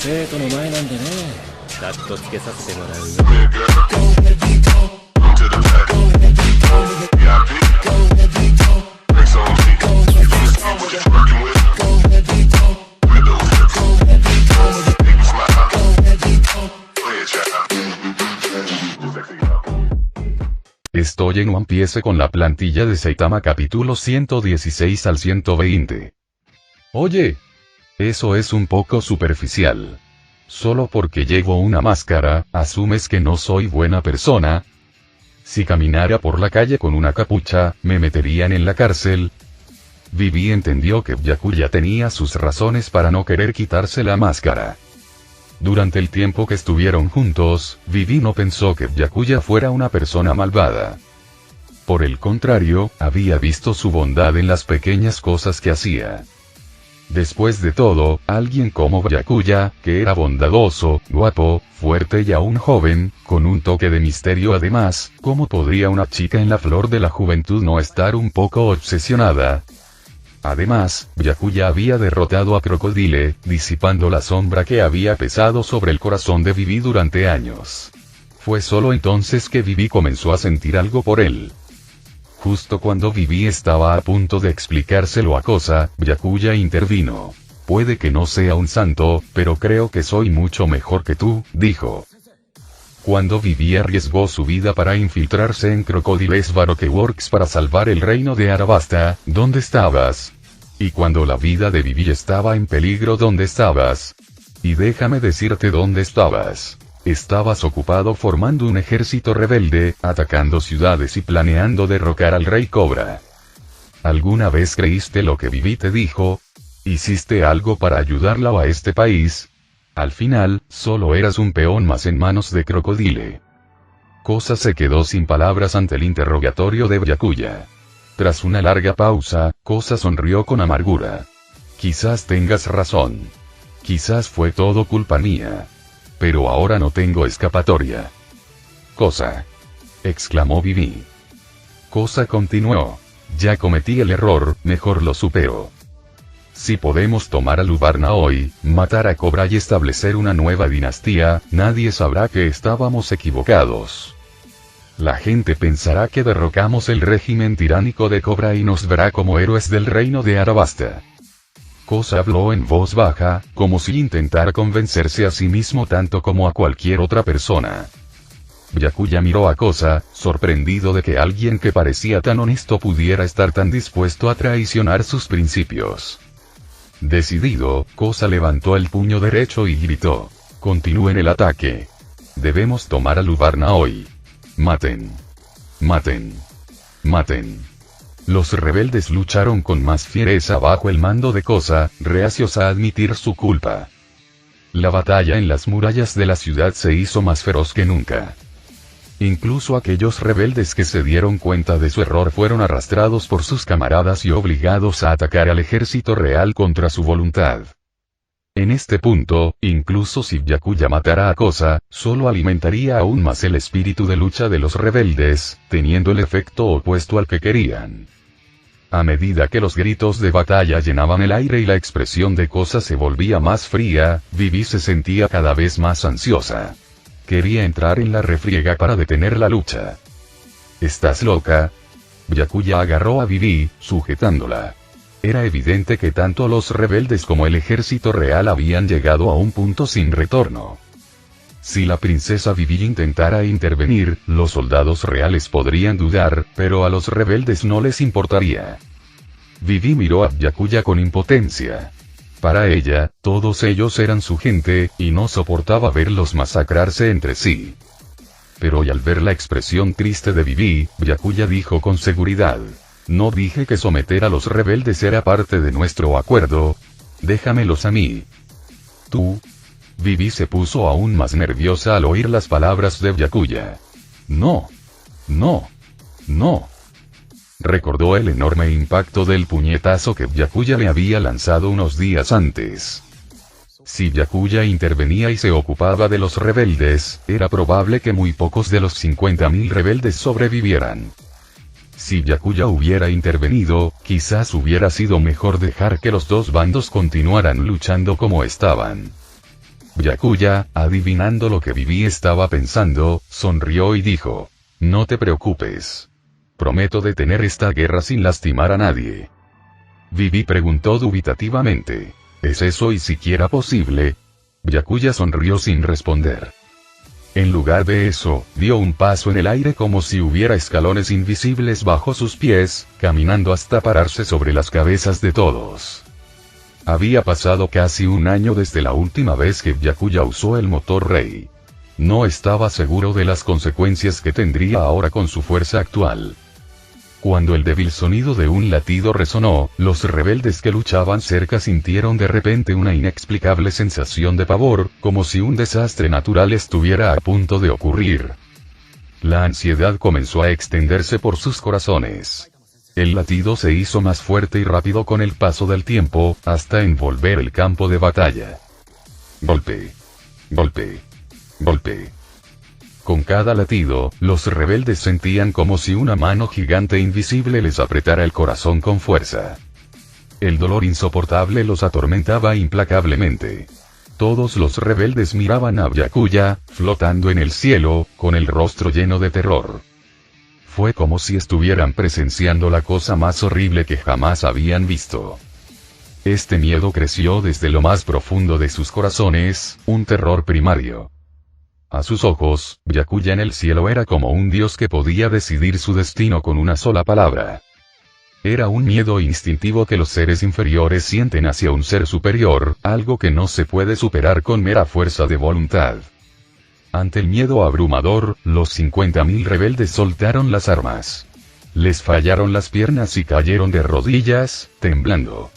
生徒の前なんでね。カットつけさせてもらうよ。Estoy en One Piece con la plantilla de Saitama capítulo 116 al 120. Oye, eso es un poco superficial. Solo porque llevo una máscara, ¿asumes que no soy buena persona? Si caminara por la calle con una capucha, ¿me meterían en la cárcel? Vivi entendió que Byakuya tenía sus razones para no querer quitarse la máscara. Durante el tiempo que estuvieron juntos, Vivi no pensó que Byakuya fuera una persona malvada. Por el contrario, había visto su bondad en las pequeñas cosas que hacía. Después de todo, alguien como Byakuya, que era bondadoso, guapo, fuerte y aún joven, con un toque de misterio además, ¿cómo podría una chica en la flor de la juventud no estar un poco obsesionada? Además, Byakuya había derrotado a Crocodile, disipando la sombra que había pesado sobre el corazón de Vivi durante años. Fue solo entonces que Vivi comenzó a sentir algo por él. Justo cuando Vivi estaba a punto de explicárselo a Koza, Byakuya intervino. Puede que no sea un santo, pero creo que soy mucho mejor que tú, dijo. Cuando Vivi arriesgó su vida para infiltrarse en Crocodile's Baroque Works para salvar el reino de Arabasta, ¿dónde estabas? Y cuando la vida de Vivi estaba en peligro, ¿dónde estabas? Y déjame decirte dónde estabas. Estabas ocupado formando un ejército rebelde, atacando ciudades y planeando derrocar al rey Cobra. ¿Alguna vez creíste lo que Vivi te dijo? ¿Hiciste algo para ayudarla a este país? Al final, solo eras un peón más en manos de Crocodile. Koza se quedó sin palabras ante el interrogatorio de Byakuya. Tras una larga pausa, Koza sonrió con amargura. Quizás tengas razón. Quizás fue todo culpa mía. Pero ahora no tengo escapatoria. Koza, exclamó Vivi. Koza continuó. Ya cometí el error, mejor lo supero. Si podemos tomar a Lubarna hoy, matar a Cobra y establecer una nueva dinastía, nadie sabrá que estábamos equivocados. La gente pensará que derrocamos el régimen tiránico de Cobra y nos verá como héroes del reino de Arabasta. Koza habló en voz baja, como si intentara convencerse a sí mismo tanto como a cualquier otra persona. Byakuya miró a Koza, sorprendido de que alguien que parecía tan honesto pudiera estar tan dispuesto a traicionar sus principios. Decidido, Koza levantó el puño derecho y gritó. Continúen el ataque. Debemos tomar a Lubarna hoy. Maten. Maten. Maten. Los rebeldes lucharon con más fiereza bajo el mando de Koza, reacios a admitir su culpa. La batalla en las murallas de la ciudad se hizo más feroz que nunca. Incluso aquellos rebeldes que se dieron cuenta de su error fueron arrastrados por sus camaradas y obligados a atacar al ejército real contra su voluntad. En este punto, incluso si Byakuya matara a Koza, solo alimentaría aún más el espíritu de lucha de los rebeldes, teniendo el efecto opuesto al que querían. A medida que los gritos de batalla llenaban el aire y la expresión de Koza se volvía más fría, Vivi se sentía cada vez más ansiosa. Quería entrar en la refriega para detener la lucha. ¿Estás loca? Byakuya agarró a Vivi, sujetándola. Era evidente que tanto los rebeldes como el ejército real habían llegado a un punto sin retorno. Si la princesa Vivi intentara intervenir, los soldados reales podrían dudar, pero a los rebeldes no les importaría. Vivi miró a Byakuya con impotencia. Para ella, todos ellos eran su gente, y no soportaba verlos masacrarse entre sí. Pero al ver la expresión triste de Vivi, Byakuya dijo con seguridad. No dije que someter a los rebeldes era parte de nuestro acuerdo. Déjamelos a mí. Tú. Vivi se puso aún más nerviosa al oír las palabras de Byakuya. No. No. No. Recordó el enorme impacto del puñetazo que Byakuya le había lanzado unos días antes. Si Byakuya intervenía y se ocupaba de los rebeldes, era probable que muy pocos de los 50.000 rebeldes sobrevivieran. Si Byakuya hubiera intervenido, quizás hubiera sido mejor dejar que los dos bandos continuaran luchando como estaban. Byakuya, adivinando lo que Vivi estaba pensando, sonrió y dijo: no te preocupes. Prometo detener esta guerra sin lastimar a nadie. Vivi preguntó dubitativamente: ¿es eso y siquiera posible? Byakuya sonrió sin responder. En lugar de eso, dio un paso en el aire como si hubiera escalones invisibles bajo sus pies, caminando hasta pararse sobre las cabezas de todos. Había pasado casi un año desde la última vez que Byakuya usó el motor Rei. No estaba seguro de las consecuencias que tendría ahora con su fuerza actual. Cuando el débil sonido de un latido resonó, los rebeldes que luchaban cerca sintieron de repente una inexplicable sensación de pavor, como si un desastre natural estuviera a punto de ocurrir. La ansiedad comenzó a extenderse por sus corazones. El latido se hizo más fuerte y rápido con el paso del tiempo, hasta envolver el campo de batalla. Golpe. Golpe. Golpe. Con cada latido, los rebeldes sentían como si una mano gigante invisible les apretara el corazón con fuerza. El dolor insoportable los atormentaba implacablemente. Todos los rebeldes miraban a Byakuya, flotando en el cielo, con el rostro lleno de terror. Fue como si estuvieran presenciando la cosa más horrible que jamás habían visto. Este miedo creció desde lo más profundo de sus corazones, un terror primario. A sus ojos, Byakuya en el cielo era como un dios que podía decidir su destino con una sola palabra. Era un miedo instintivo que los seres inferiores sienten hacia un ser superior, algo que no se puede superar con mera fuerza de voluntad. Ante el miedo abrumador, los 50.000 rebeldes soltaron las armas. Les fallaron las piernas y cayeron de rodillas, temblando.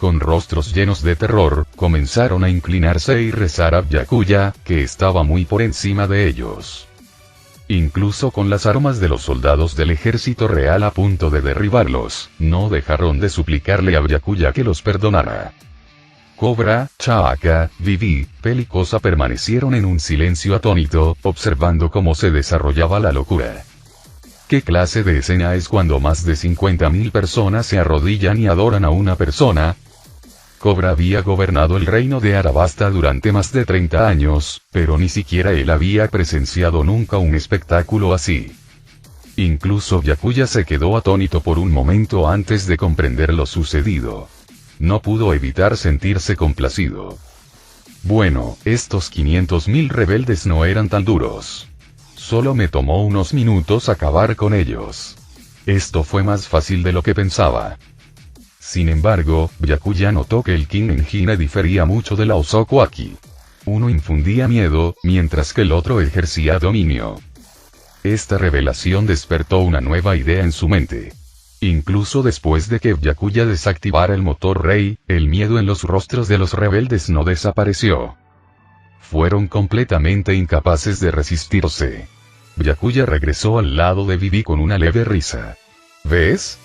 Con rostros llenos de terror, comenzaron a inclinarse y rezar a Byakuya, que estaba muy por encima de ellos. Incluso con las armas de los soldados del ejército real a punto de derribarlos, no dejaron de suplicarle a Byakuya que los perdonara. Cobra, Chaka, Vivi, Pell y Koza permanecieron en un silencio atónito, observando cómo se desarrollaba la locura. ¿Qué clase de escena es cuando más de 50.000 personas se arrodillan y adoran a una persona? Cobra había gobernado el reino de Arabasta durante más de 30 años, pero ni siquiera él había presenciado nunca un espectáculo así. Incluso Byakuya se quedó atónito por un momento antes de comprender lo sucedido. No pudo evitar sentirse complacido. Bueno, estos 500.000 rebeldes no eran tan duros. Solo me tomó unos minutos acabar con ellos. Esto fue más fácil de lo que pensaba. Sin embargo, Byakuya notó que el Kin-en-Hine difería mucho de la Osoku Aki. Uno infundía miedo, mientras que el otro ejercía dominio. Esta revelación despertó una nueva idea en su mente. Incluso después de que Byakuya desactivara el motor Rei, el miedo en los rostros de los rebeldes no desapareció. Fueron completamente incapaces de resistirse. Byakuya regresó al lado de Vivi con una leve risa. ¿Ves?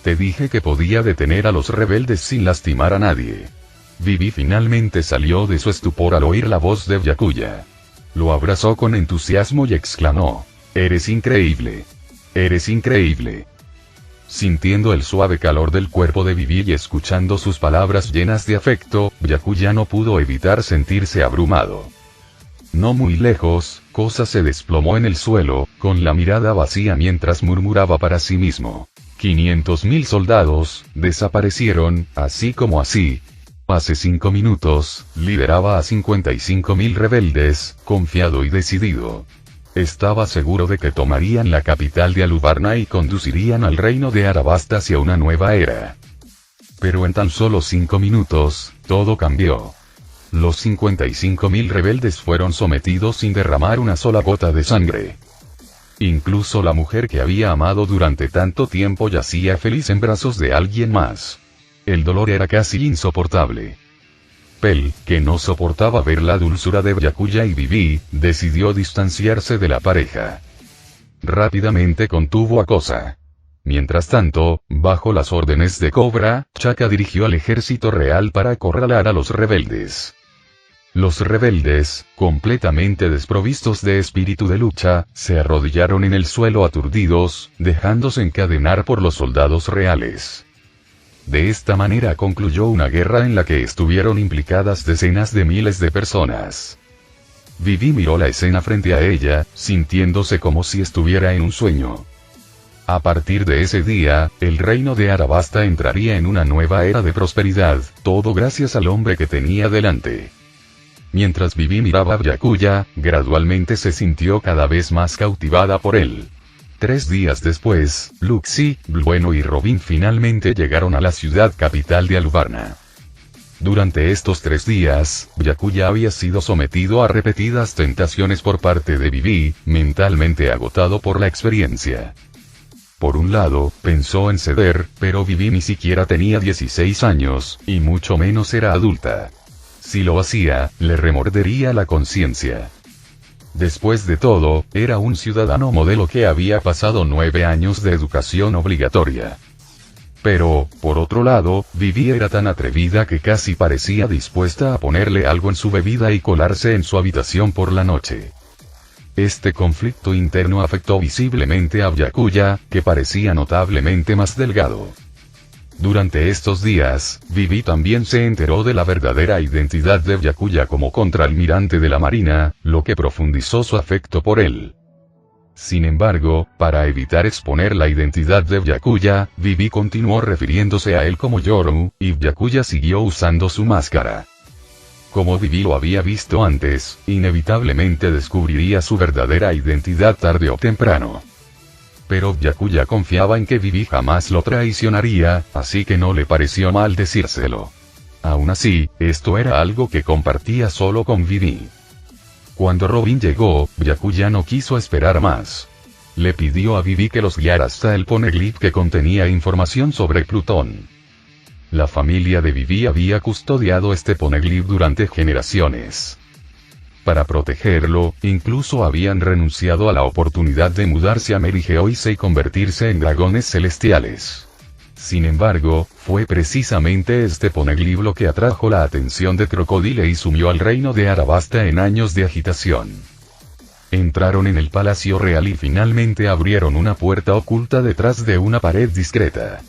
Te dije que podía detener a los rebeldes sin lastimar a nadie. Vivi finalmente salió de su estupor al oír la voz de Byakuya. Lo abrazó con entusiasmo y exclamó: «Eres increíble. Eres increíble». Sintiendo el suave calor del cuerpo de Vivi y escuchando sus palabras llenas de afecto, Byakuya no pudo evitar sentirse abrumado. No muy lejos, Koza se desplomó en el suelo, con la mirada vacía mientras murmuraba para sí mismo: 500.000 soldados, desaparecieron, así como así. Hace 5 minutos, lideraba a 55.000 rebeldes, confiado y decidido. Estaba seguro de que tomarían la capital de Alubarna y conducirían al reino de Arabasta hacia una nueva era. Pero en tan solo 5 minutos, todo cambió. Los 55.000 rebeldes fueron sometidos sin derramar una sola gota de sangre. Incluso la mujer que había amado durante tanto tiempo yacía feliz en brazos de alguien más. El dolor era casi insoportable. Pell, que no soportaba ver la dulzura de Byakuya y Vivi, decidió distanciarse de la pareja. Rápidamente contuvo a Koza. Mientras tanto, bajo las órdenes de Cobra, Chaka dirigió al ejército real para acorralar a los rebeldes. Los rebeldes, completamente desprovistos de espíritu de lucha, se arrodillaron en el suelo aturdidos, dejándose encadenar por los soldados reales. De esta manera concluyó una guerra en la que estuvieron implicadas decenas de miles de personas. Vivi miró la escena frente a ella, sintiéndose como si estuviera en un sueño. A partir de ese día, el reino de Arabasta entraría en una nueva era de prosperidad, todo gracias al hombre que tenía delante. Mientras Vivi miraba a Byakuya, gradualmente se sintió cada vez más cautivada por él. 3 días después, Luxi, Blueno y Robin finalmente llegaron a la ciudad capital de Alubarna. Durante estos 3 días, Byakuya había sido sometido a repetidas tentaciones por parte de Vivi, mentalmente agotado por la experiencia. Por un lado, pensó en ceder, pero Vivi ni siquiera tenía 16 años, y mucho menos era adulta. Si lo hacía, le remordería la conciencia. Después de todo, era un ciudadano modelo que había pasado 9 años de educación obligatoria. Pero, por otro lado, Vivi era tan atrevida que casi parecía dispuesta a ponerle algo en su bebida y colarse en su habitación por la noche. Este conflicto interno afectó visiblemente a Byakuya, que parecía notablemente más delgado. Durante estos días, Vivi también se enteró de la verdadera identidad de Byakuya como contraalmirante de la Marina, lo que profundizó su afecto por él. Sin embargo, para evitar exponer la identidad de Byakuya, Vivi continuó refiriéndose a él como Yoru, y Byakuya siguió usando su máscara. Como Vivi lo había visto antes, inevitablemente descubriría su verdadera identidad tarde o temprano. Pero Byakuya confiaba en que Vivi jamás lo traicionaría, así que no le pareció mal decírselo. Aún así, esto era algo que compartía solo con Vivi. Cuando Robin llegó, Byakuya no quiso esperar más. Le pidió a Vivi que los guiara hasta el poneglyph que contenía información sobre Plutón. La familia de Vivi había custodiado este poneglyph durante generaciones. Para protegerlo, incluso habían renunciado a la oportunidad de mudarse a Merigeoise y convertirse en dragones celestiales. Sin embargo, fue precisamente este poneglyph lo que atrajo la atención de Crocodile y sumió al reino de Arabasta en años de agitación. Entraron en el palacio real y finalmente abrieron una puerta oculta detrás de una pared discreta.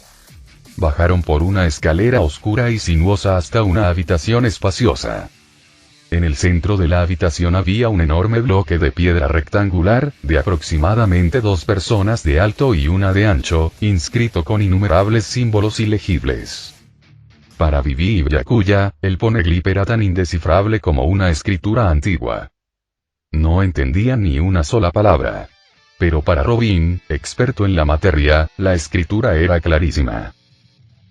Bajaron por una escalera oscura y sinuosa hasta una habitación espaciosa. En el centro de la habitación había un enorme bloque de piedra rectangular, de aproximadamente 2 personas de alto y 1 de ancho, inscrito con innumerables símbolos ilegibles. Para Vivi y Byakuya, el poneglyph era tan indescifrable como una escritura antigua. No entendían ni una sola palabra. Pero para Robin, experto en la materia, la escritura era clarísima.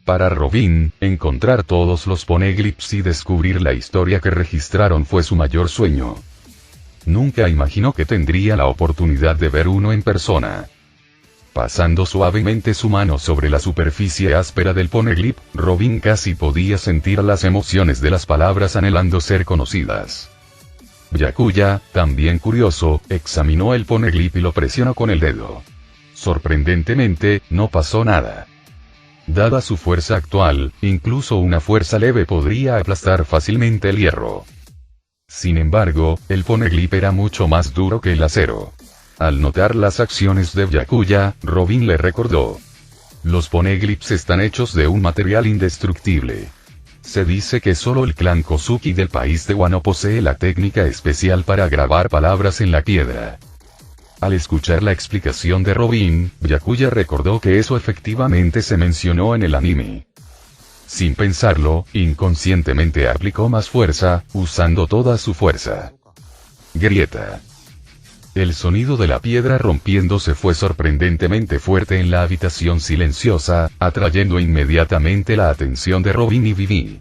Para Robin, encontrar todos los poneglyphs y descubrir la historia que registraron fue su mayor sueño. Nunca imaginó que tendría la oportunidad de ver uno en persona. Pasando suavemente su mano sobre la superficie áspera del poneglyph, Robin casi podía sentir las emociones de las palabras anhelando ser conocidas. Byakuya, también curioso, examinó el poneglyph y lo presionó con el dedo. Sorprendentemente, no pasó nada. Dada su fuerza actual, incluso una fuerza leve podría aplastar fácilmente el hierro. Sin embargo, el poneglyph era mucho más duro que el acero. Al notar las acciones de Byakuya, Robin le recordó. Los poneglyphs están hechos de un material indestructible. Se dice que solo el clan Kozuki del país de Wano posee la técnica especial para grabar palabras en la piedra. Al escuchar la explicación de Robin, Byakuya recordó que eso efectivamente se mencionó en el anime. Sin pensarlo, inconscientemente aplicó más fuerza, usando toda su fuerza. Grieta. El sonido de la piedra rompiéndose fue sorprendentemente fuerte en la habitación silenciosa, atrayendo inmediatamente la atención de Robin y Vivi.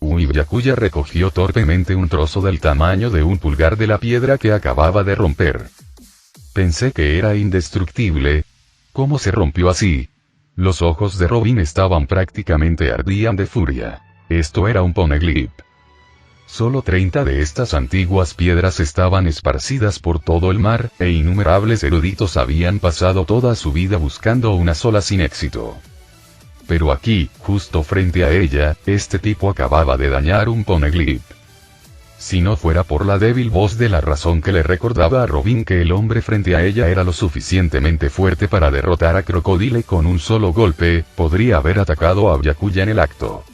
Byakuya recogió torpemente un trozo del tamaño de un pulgar de la piedra que acababa de romper. Pensé que era indestructible. ¿Cómo se rompió así? Los ojos de Robin estaban prácticamente ardían de furia. Esto era un poneglyph. Solo 30 de estas antiguas piedras estaban esparcidas por todo el mar, e innumerables eruditos habían pasado toda su vida buscando una sola sin éxito. Pero aquí, justo frente a ella, este tipo acababa de dañar un poneglyph. si no fuera por la débil voz de la razón que le recordaba a Robin que el hombre frente a ella era lo suficientemente fuerte para derrotar a Crocodile con un solo golpe, podría haber atacado a Byakuya en el acto.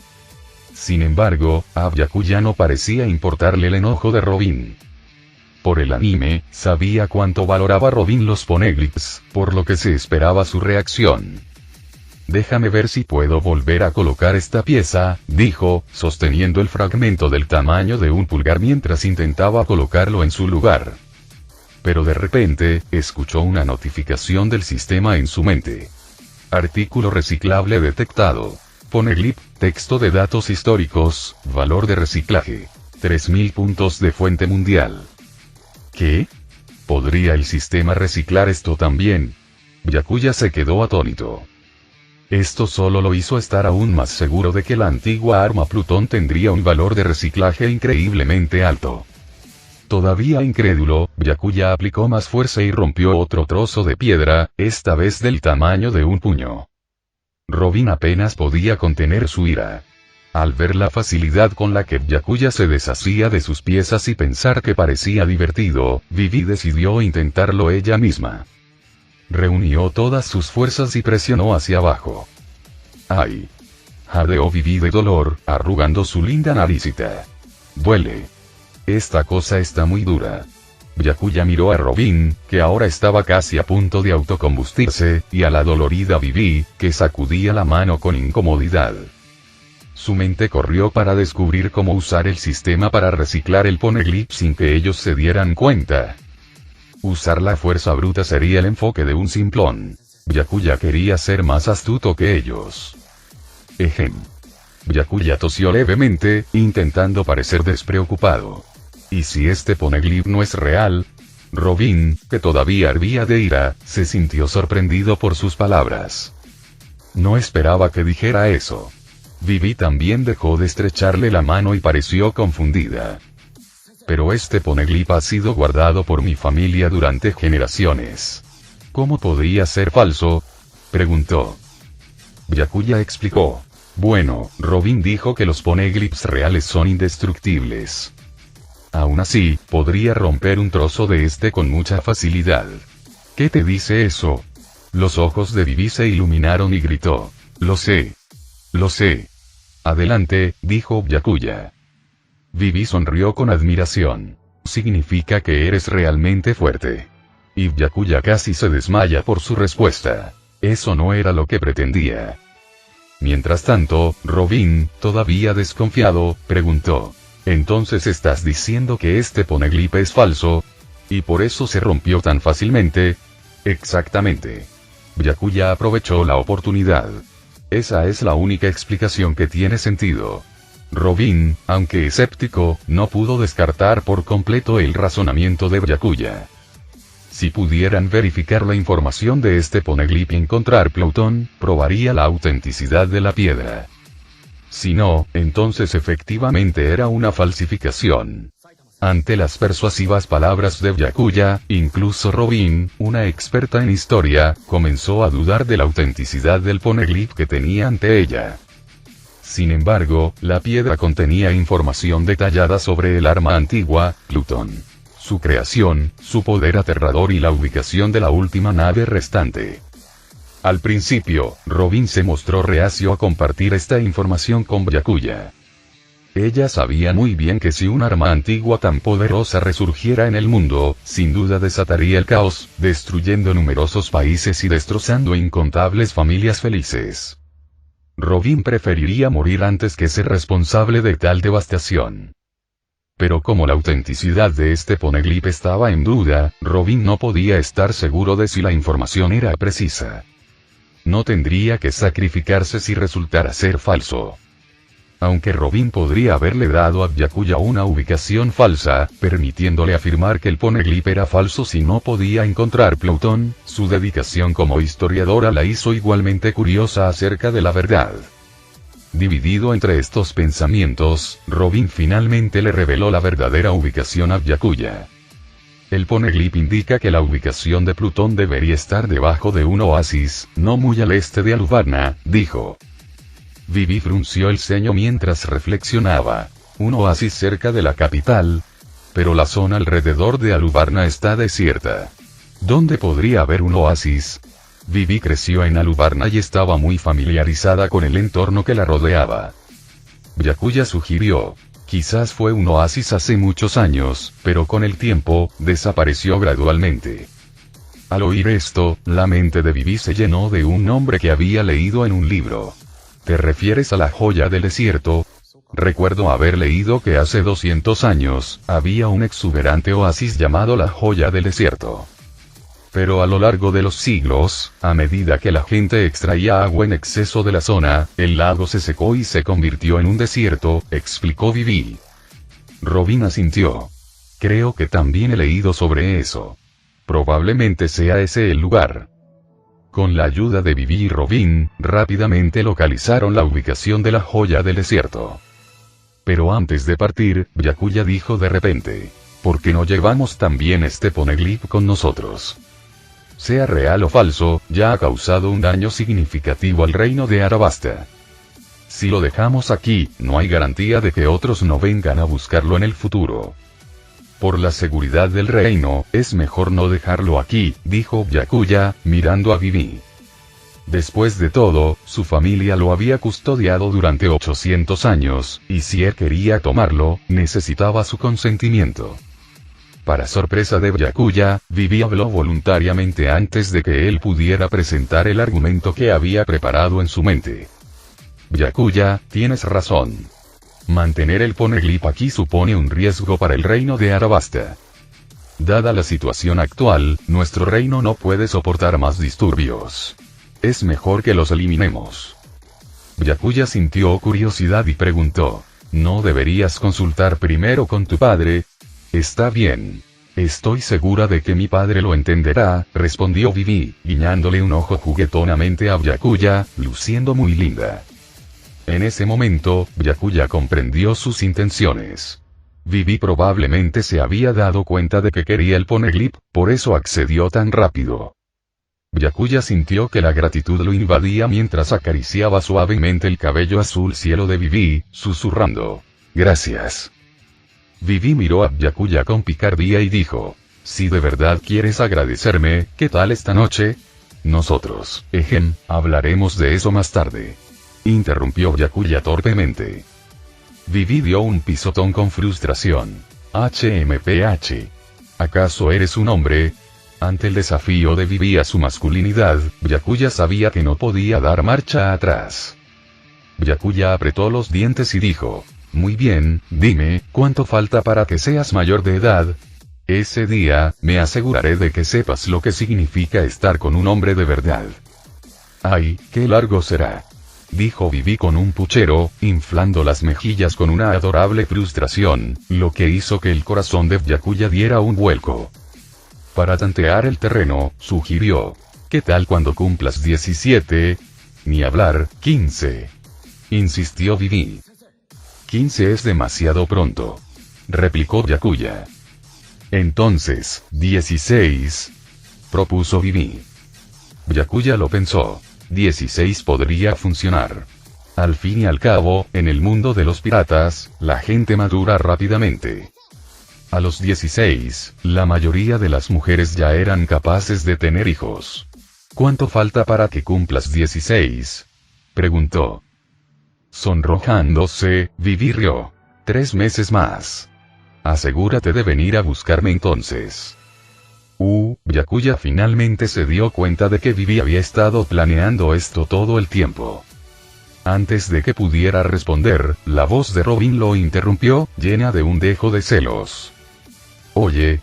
Sin embargo, a Byakuya no parecía importarle el enojo de Robin. Por el anime, sabía cuánto valoraba Robin los poneglyphs, por lo que se esperaba su reacción. Déjame ver si puedo volver a colocar esta pieza, dijo, sosteniendo el fragmento del tamaño de un pulgar mientras intentaba colocarlo en su lugar. Pero de repente, escuchó una notificación del sistema en su mente. Artículo reciclable detectado. Poneglyph, texto de datos históricos, valor de reciclaje. 3000 puntos de fuente mundial. ¿Qué? ¿Podría el sistema reciclar esto también? Byakuya se quedó atónito. Esto solo lo hizo estar aún más seguro de que la antigua arma Plutón tendría un valor de reciclaje increíblemente alto. Todavía incrédulo, Byakuya aplicó más fuerza y rompió otro trozo de piedra, esta vez del tamaño de un puño. Robin apenas podía contener su ira. Al ver la facilidad con la que Byakuya se deshacía de sus piezas y pensar que parecía divertido, Vivi decidió intentarlo ella misma. Reunió todas sus fuerzas y presionó hacia abajo. ¡Ay! Jadeó Vivi de dolor, arrugando su linda naricita. ¡Duele! Esta cosa está muy dura. Byakuya miró a Robin, que ahora estaba casi a punto de autocombustirse, y a la dolorida Vivi, que sacudía la mano con incomodidad. Su mente corrió para descubrir cómo usar el sistema para reciclar el poneglyph sin que ellos se dieran cuenta. Usar la fuerza bruta sería el enfoque de un simplón. Byakuya quería ser más astuto que ellos. Ejem. Byakuya tosió levemente, intentando parecer despreocupado. ¿Y si este poneglyph no es real? Robin, que todavía hervía de ira, se sintió sorprendido por sus palabras. No esperaba que dijera eso. Vivi también dejó de estrecharle la mano y pareció confundida. Pero este poneglyph ha sido guardado por mi familia durante generaciones. ¿Cómo podría ser falso? Preguntó. Byakuya explicó. Bueno, Robin dijo que los poneglyphs reales son indestructibles. Aún así, podría romper un trozo de este con mucha facilidad. ¿Qué te dice eso? Los ojos de Vivi se iluminaron y gritó. Lo sé. Lo sé. Adelante, dijo Byakuya. Vivi sonrió con admiración. Significa que eres realmente fuerte. Y Byakuya casi se desmaya por su respuesta. Eso no era lo que pretendía. Mientras tanto, Robin, todavía desconfiado, preguntó. ¿Entonces estás diciendo que este poneglyph es falso? ¿Y por eso se rompió tan fácilmente? Exactamente. Byakuya aprovechó la oportunidad. Esa es la única explicación que tiene sentido. Robin, aunque escéptico, no pudo descartar por completo el razonamiento de Byakuya. Si pudieran verificar la información de este poneglyph y encontrar Plutón, probaría la autenticidad de la piedra. Si no, entonces efectivamente era una falsificación. Ante las persuasivas palabras de Byakuya, incluso Robin, una experta en historia, comenzó a dudar de la autenticidad del poneglyph que tenía ante ella. Sin embargo, la piedra contenía información detallada sobre el arma antigua, Plutón. Su creación, su poder aterrador y la ubicación de la última nave restante. Al principio, Robin se mostró reacio a compartir esta información con Byakuya. Ella sabía muy bien que si un arma antigua tan poderosa resurgiera en el mundo, sin duda desataría el caos, destruyendo numerosos países y destrozando incontables familias felices. Robin preferiría morir antes que ser responsable de tal devastación. Pero como la autenticidad de este poneglyph estaba en duda, Robin no podía estar seguro de si la información era precisa. No tendría que sacrificarse si resultara ser falso. Aunque Robin podría haberle dado a Byakuya una ubicación falsa, permitiéndole afirmar que el poneglyph era falso si no podía encontrar Plutón, su dedicación como historiadora la hizo igualmente curiosa acerca de la verdad. Dividido entre estos pensamientos, Robin finalmente le reveló la verdadera ubicación a Byakuya. El poneglyph indica que la ubicación de Plutón debería estar debajo de un oasis, no muy al este de Aluvarna, dijo. Vivi frunció el ceño mientras reflexionaba. un oasis cerca de la capital, pero la zona alrededor de Alubarna está desierta. ¿Dónde podría haber un oasis? Vivi creció en Alubarna y estaba muy familiarizada con el entorno que la rodeaba. Byakuya sugirió. Quizás fue un oasis hace muchos años, pero con el tiempo, desapareció gradualmente. Al oír esto, la mente de Vivi se llenó de un nombre que había leído en un libro. ¿Te refieres a la joya del desierto? Recuerdo haber leído que hace 200 años, había un exuberante oasis llamado la joya del desierto. Pero a lo largo de los siglos, a medida que la gente extraía agua en exceso de la zona, el lago se secó y se convirtió en un desierto, explicó Vivi. Robin asintió. Creo que también he leído sobre eso. Probablemente sea ese el lugar. Con la ayuda de Vivi y Robin, rápidamente localizaron la ubicación de la joya del desierto. Pero antes de partir, Byakuya dijo de repente. ¿Por qué no llevamos también este poneglyph con nosotros? Sea real o falso, ya ha causado un daño significativo al reino de Arabasta. Si lo dejamos aquí, no hay garantía de que otros no vengan a buscarlo en el futuro. Por la seguridad del reino, es mejor no dejarlo aquí, dijo Byakuya, mirando a Vivi. Después de todo, su familia lo había custodiado durante 800 años, y si él quería tomarlo, necesitaba su consentimiento. Para sorpresa de Byakuya, Vivi habló voluntariamente antes de que él pudiera presentar el argumento que había preparado en su mente. Byakuya, tienes razón. Mantener el poneglyph aquí supone un riesgo para el reino de Arabasta. Dada la situación actual, nuestro reino no puede soportar más disturbios. Es mejor que los eliminemos. Byakuya sintió curiosidad y preguntó. ¿No deberías consultar primero con tu padre? Está bien. Estoy segura de que mi padre lo entenderá, respondió Vivi, guiñándole un ojo juguetonamente a Byakuya, luciendo muy linda. En ese momento, Byakuya comprendió sus intenciones. Vivi probablemente se había dado cuenta de que quería el poneglyph, por eso accedió tan rápido. Byakuya sintió que la gratitud lo invadía mientras acariciaba suavemente el cabello azul cielo de Vivi, susurrando. Gracias. Vivi miró a Byakuya con picardía y dijo. Si de verdad quieres agradecerme, ¿qué tal esta noche? Nosotros, hablaremos de eso más tarde. Interrumpió Byakuya torpemente. Vivi dio un pisotón con frustración. HMPH. ¿Acaso eres un hombre? Ante el desafío de Vivi a su masculinidad, Byakuya sabía que no podía dar marcha atrás. Byakuya apretó los dientes y dijo. Muy bien, dime, ¿cuánto falta para que seas mayor de edad? Ese día, me aseguraré de que sepas lo que significa estar con un hombre de verdad. Ay, qué largo será. Dijo Vivi con un puchero, inflando las mejillas con una adorable frustración, lo que hizo que el corazón de Byakuya diera un vuelco. Para tantear el terreno, sugirió. ¿Qué tal cuando cumplas 17? Ni hablar, 15. Insistió Vivi. 15 es demasiado pronto. Replicó Byakuya. Entonces, 16. Propuso Vivi. Byakuya lo pensó. 16 podría funcionar. Al fin y al cabo, en el mundo de los piratas, la gente madura rápidamente. A los 16, la mayoría de las mujeres ya eran capaces de tener hijos. ¿Cuánto falta para que cumplas 16? Preguntó. Sonrojándose, Vivi rió. 3 meses más. Asegúrate de venir a buscarme entonces. Byakuya finalmente se dio cuenta de que Vivi había estado planeando esto todo el tiempo. Antes de que pudiera responder, la voz de Robin lo interrumpió, llena de un dejo de celos. Oye,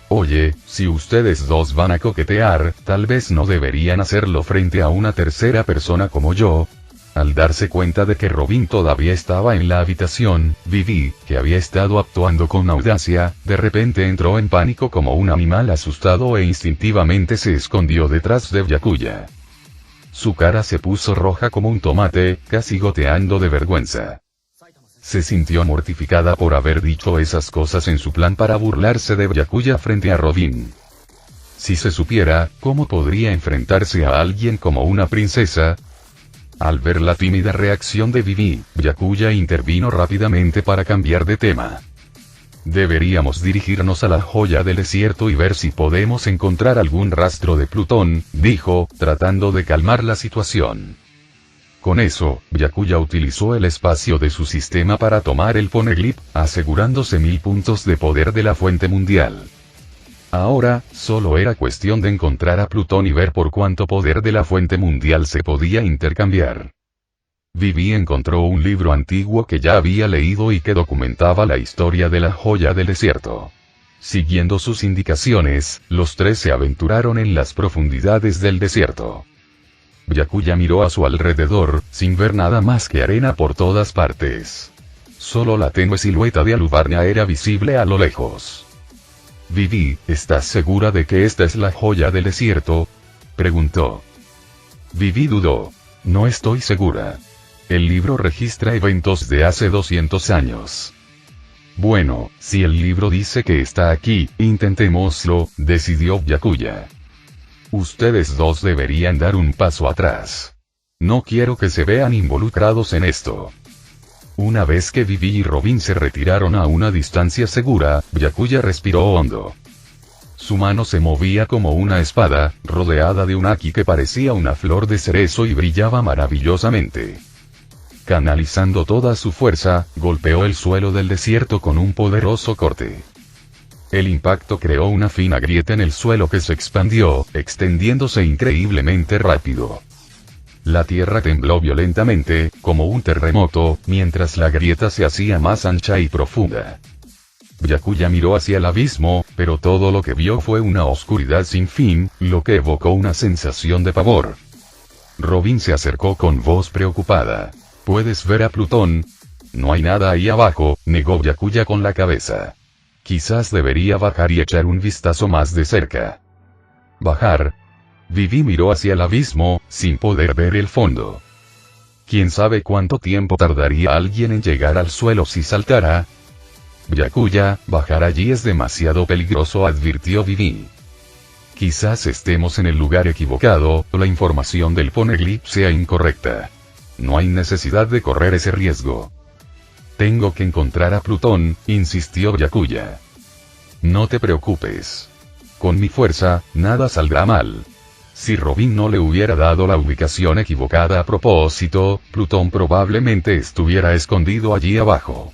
si ustedes dos van a coquetear, tal vez no deberían hacerlo frente a una tercera persona como yo. Al darse cuenta de que Robin todavía estaba en la habitación, Vivi, que había estado actuando con audacia, de repente entró en pánico como un animal asustado e instintivamente se escondió detrás de Byakuya. Su cara se puso roja como un tomate, casi goteando de vergüenza. Se sintió mortificada por haber dicho esas cosas en su plan para burlarse de Byakuya frente a Robin. Si se supiera, ¿cómo podría enfrentarse a alguien como una princesa? Al ver la tímida reacción de Vivi, Byakuya intervino rápidamente para cambiar de tema. Deberíamos dirigirnos a la joya del desierto y ver si podemos encontrar algún rastro de Plutón, dijo, tratando de calmar la situación. Con eso, Byakuya utilizó el espacio de su sistema para tomar el Poneglyph, asegurándose 1000 puntos de poder de la fuente mundial. Ahora, solo era cuestión de encontrar a Plutón y ver por cuánto poder de la fuente mundial se podía intercambiar. Vivi encontró un libro antiguo que ya había leído y que documentaba la historia de la joya del desierto. Siguiendo sus indicaciones, los tres se aventuraron en las profundidades del desierto. Byakuya miró a su alrededor, sin ver nada más que arena por todas partes. Solo la tenue silueta de Alubarnia era visible a lo lejos. Vivi, ¿estás segura de que esta es la joya del desierto?, preguntó. Vivi dudó. No estoy segura. El libro registra eventos de hace 200 años. Bueno, si el libro dice que está aquí, intentémoslo, decidió Byakuya. Ustedes dos deberían dar un paso atrás. No quiero que se vean involucrados en esto. Una vez que Vivi y Robin se retiraron a una distancia segura, Byakuya respiró hondo. Su mano se movía como una espada, rodeada de un haki que parecía una flor de cerezo y brillaba maravillosamente. Canalizando toda su fuerza, golpeó el suelo del desierto con un poderoso corte. El impacto creó una fina grieta en el suelo que se expandió, extendiéndose increíblemente rápido. La tierra tembló violentamente, como un terremoto, mientras la grieta se hacía más ancha y profunda. Byakuya miró hacia el abismo, pero todo lo que vio fue una oscuridad sin fin, lo que evocó una sensación de pavor. Robin se acercó con voz preocupada. ¿Puedes ver a Plutón? No hay nada ahí abajo, negó Byakuya con la cabeza. Quizás debería bajar y echar un vistazo más de cerca. ¿Bajar? Vivi miró hacia el abismo, sin poder ver el fondo. ¿Quién sabe cuánto tiempo tardaría alguien en llegar al suelo si saltara? Byakuya, bajar allí es demasiado peligroso, advirtió Vivi. Quizás estemos en el lugar equivocado, o la información del Poneglyph sea incorrecta. No hay necesidad de correr ese riesgo. Tengo que encontrar a Plutón, insistió Byakuya. No te preocupes. Con mi fuerza, nada saldrá mal. Si Robin no le hubiera dado la ubicación equivocada a propósito, Plutón probablemente estuviera escondido allí abajo.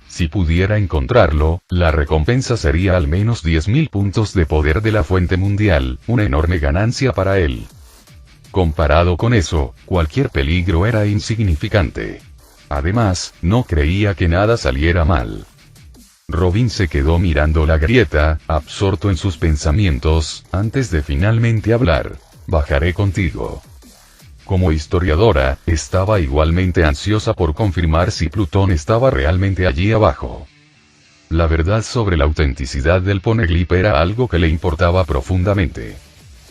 Si pudiera encontrarlo, la recompensa sería al menos 10.000 puntos de poder de la fuente mundial, una enorme ganancia para él. Comparado con eso, cualquier peligro era insignificante. Además, no creía que nada saliera mal. Robin se quedó mirando la grieta, absorto en sus pensamientos, antes de finalmente hablar. Bajaré contigo. Como historiadora, estaba igualmente ansiosa por confirmar si Plutón estaba realmente allí abajo. La verdad sobre la autenticidad del Poneglyph era algo que le importaba profundamente.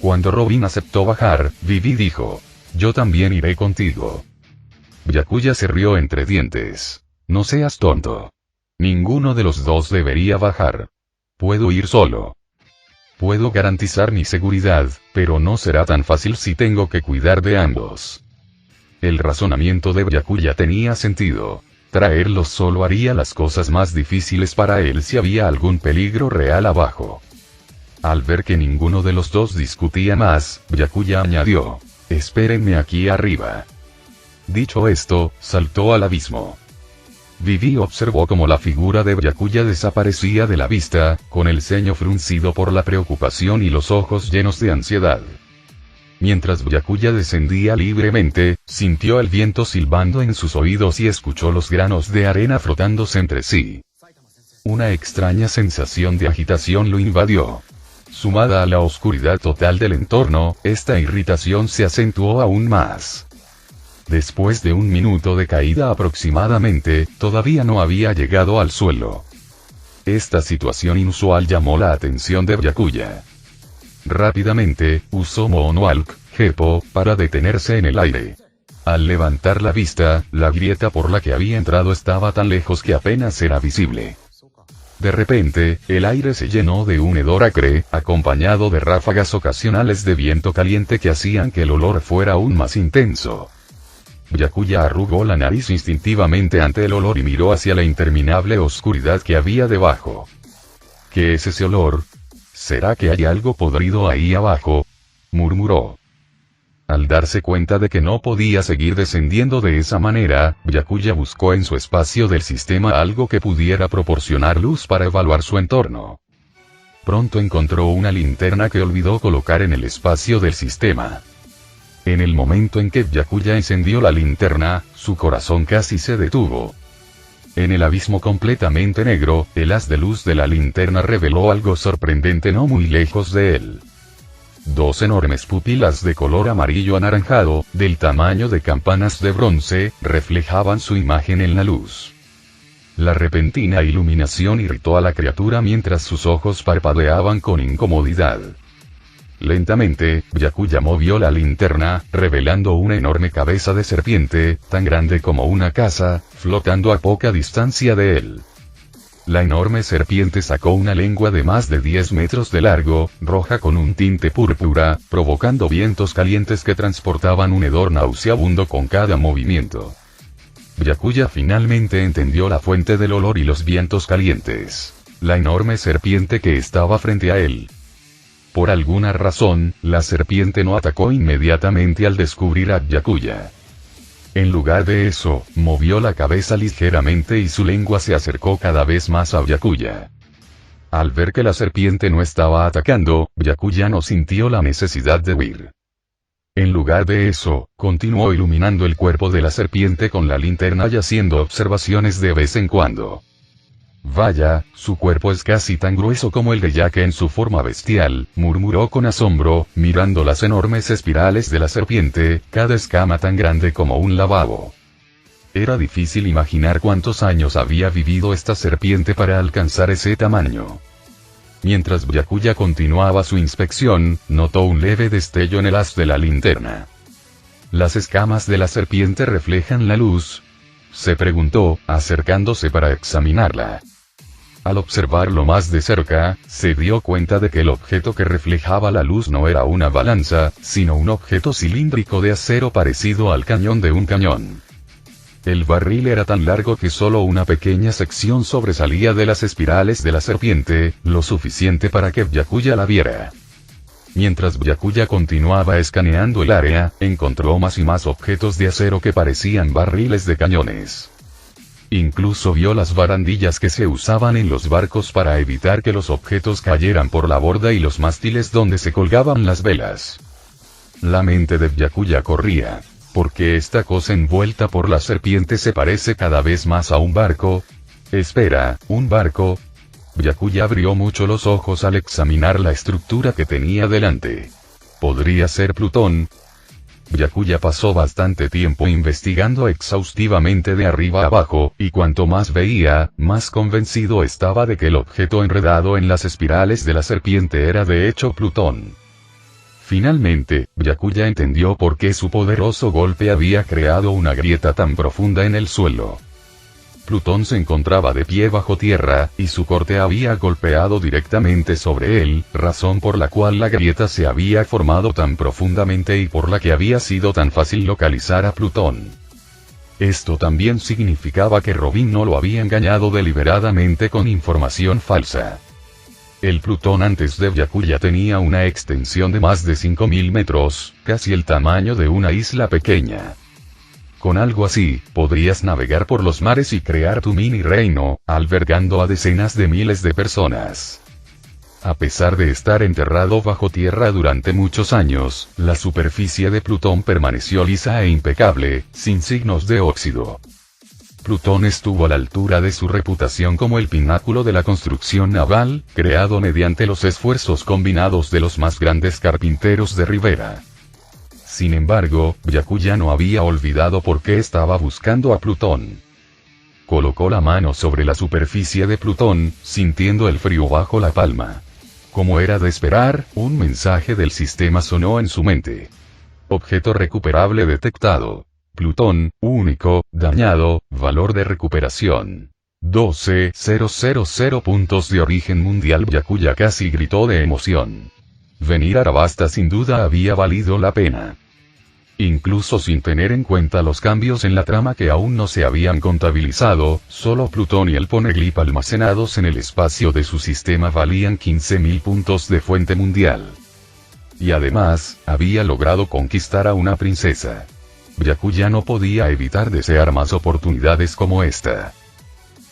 Cuando Robin aceptó bajar, Vivi dijo, yo también iré contigo. Byakuya se rió entre dientes. No seas tonto. Ninguno de los dos debería bajar. Puedo ir solo. Puedo garantizar mi seguridad, pero no será tan fácil si tengo que cuidar de ambos. El razonamiento de Byakuya tenía sentido. Traerlos solo haría las cosas más difíciles para él si había algún peligro real abajo. Al ver que ninguno de los dos discutía más, Byakuya añadió, espérenme aquí arriba. Dicho esto, saltó al abismo. Vivi observó cómo la figura de Byakuya desaparecía de la vista, con el ceño fruncido por la preocupación y los ojos llenos de ansiedad. Mientras Byakuya descendía libremente, sintió el viento silbando en sus oídos y escuchó los granos de arena frotándose entre sí. Una extraña sensación de agitación lo invadió. Sumada a la oscuridad total del entorno, esta irritación se acentuó aún más. Después de un minuto de caída aproximadamente, todavía no había llegado al suelo. Esta situación inusual llamó la atención de Byakuya. Rápidamente, usó Moonwalk, Gepo, para detenerse en el aire. Al levantar la vista, la grieta por la que había entrado estaba tan lejos que apenas era visible. De repente, el aire se llenó de un hedor acre, acompañado de ráfagas ocasionales de viento caliente que hacían que el olor fuera aún más intenso. Byakuya arrugó la nariz instintivamente ante el olor y miró hacia la interminable oscuridad que había debajo. ¿Qué es ese olor? ¿Será que hay algo podrido ahí abajo?, murmuró. Al darse cuenta de que no podía seguir descendiendo de esa manera, Byakuya buscó en su espacio del sistema algo que pudiera proporcionar luz para evaluar su entorno. Pronto encontró una linterna que olvidó colocar en el espacio del sistema. En el momento en que Byakuya encendió la linterna, su corazón casi se detuvo. En el abismo completamente negro, el haz de luz de la linterna reveló algo sorprendente no muy lejos de él. Dos enormes pupilas de color amarillo anaranjado, del tamaño de campanas de bronce, reflejaban su imagen en la luz. La repentina iluminación irritó a la criatura mientras sus ojos parpadeaban con incomodidad. Lentamente, Byakuya movió la linterna, revelando una enorme cabeza de serpiente, tan grande como una casa, flotando a poca distancia de él. La enorme serpiente sacó una lengua de más de 10 metros de largo, roja con un tinte púrpura, provocando vientos calientes que transportaban un hedor nauseabundo con cada movimiento. Byakuya finalmente entendió la fuente del olor y los vientos calientes. La enorme serpiente que estaba frente a él. Por alguna razón, la serpiente no atacó inmediatamente al descubrir a Byakuya. En lugar de eso, movió la cabeza ligeramente y su lengua se acercó cada vez más a Byakuya. Al ver que la serpiente no estaba atacando, Byakuya no sintió la necesidad de huir. En lugar de eso, continuó iluminando el cuerpo de la serpiente con la linterna y haciendo observaciones de vez en cuando. Vaya, su cuerpo es casi tan grueso como el de Jake en su forma bestial, murmuró con asombro, mirando las enormes espirales de la serpiente, cada escama tan grande como un lavabo. Era difícil imaginar cuántos años había vivido esta serpiente para alcanzar ese tamaño. Mientras Byakuya continuaba su inspección, notó un leve destello en el haz de la linterna. ¿Las escamas de la serpiente reflejan la luz?, se preguntó, acercándose para examinarla. Al observarlo más de cerca, se dio cuenta de que el objeto que reflejaba la luz no era una balanza, sino un objeto cilíndrico de acero parecido al cañón de un cañón. El barril era tan largo que solo una pequeña sección sobresalía de las espirales de la serpiente, lo suficiente para que Byakuya la viera. Mientras Byakuya continuaba escaneando el área, encontró más y más objetos de acero que parecían barriles de cañones. Incluso vio las barandillas que se usaban en los barcos para evitar que los objetos cayeran por la borda y los mástiles donde se colgaban las velas. La mente de Byakuya corría. ¿Por qué esta cosa envuelta por la serpiente se parece cada vez más a un barco? Espera, ¿un barco? Byakuya abrió mucho los ojos al examinar la estructura que tenía delante. ¿Podría ser Plutón? Byakuya pasó bastante tiempo investigando exhaustivamente de arriba a abajo, y cuanto más veía, más convencido estaba de que el objeto enredado en las espirales de la serpiente era de hecho Plutón. Finalmente, Byakuya entendió por qué su poderoso golpe había creado una grieta tan profunda en el suelo. Plutón se encontraba de pie bajo tierra, y su corte había golpeado directamente sobre él, razón por la cual la grieta se había formado tan profundamente y por la que había sido tan fácil localizar a Plutón. Esto también significaba que Robin no lo había engañado deliberadamente con información falsa. El Plutón antes de Byakuya tenía una extensión de más de 5000 metros, casi el tamaño de una isla pequeña. Con algo así, podrías navegar por los mares y crear tu mini reino, albergando a decenas de miles de personas. A pesar de estar enterrado bajo tierra durante muchos años, la superficie de Plutón permaneció lisa e impecable, sin signos de óxido. Plutón estuvo a la altura de su reputación como el pináculo de la construcción naval, creado mediante los esfuerzos combinados de los más grandes carpinteros de Rivera. Sin embargo, Byakuya no había olvidado por qué estaba buscando a Plutón. Colocó la mano sobre la superficie de Plutón, sintiendo el frío bajo la palma. Como era de esperar, un mensaje del sistema sonó en su mente. Objeto recuperable detectado. Plutón, único, dañado, valor de recuperación. 12.000 puntos de origen mundial. Byakuya casi gritó de emoción. Venir a Arabasta sin duda había valido la pena. Incluso sin tener en cuenta los cambios en la trama que aún no se habían contabilizado, solo Plutón y el Poneglyph almacenados en el espacio de su sistema valían 15.000 puntos de fuente mundial. Y además, había logrado conquistar a una princesa. Byakuya no podía evitar desear más oportunidades como esta.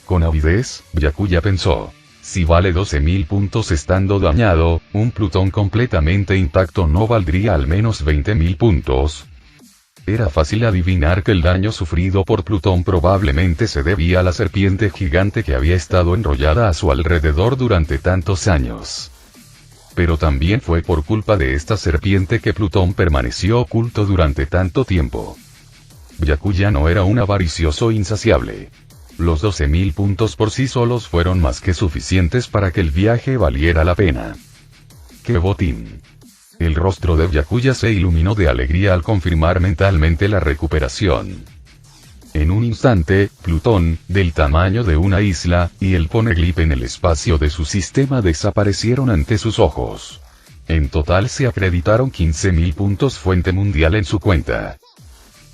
Con avidez, Byakuya pensó: si vale 12.000 puntos estando dañado, un Plutón completamente intacto no valdría al menos 20.000 puntos. Era fácil adivinar que el daño sufrido por Plutón probablemente se debía a la serpiente gigante que había estado enrollada a su alrededor durante tantos años. Pero también fue por culpa de esta serpiente que Plutón permaneció oculto durante tanto tiempo. Byakuya no era un avaricioso insaciable. Los 12.000 puntos por sí solos fueron más que suficientes para que el viaje valiera la pena. ¡Qué botín! El rostro de Byakuya se iluminó de alegría al confirmar mentalmente la recuperación. En un instante, Plutón, del tamaño de una isla, y el Poneglyph en el espacio de su sistema desaparecieron ante sus ojos. En total se acreditaron 15.000 puntos fuente mundial en su cuenta.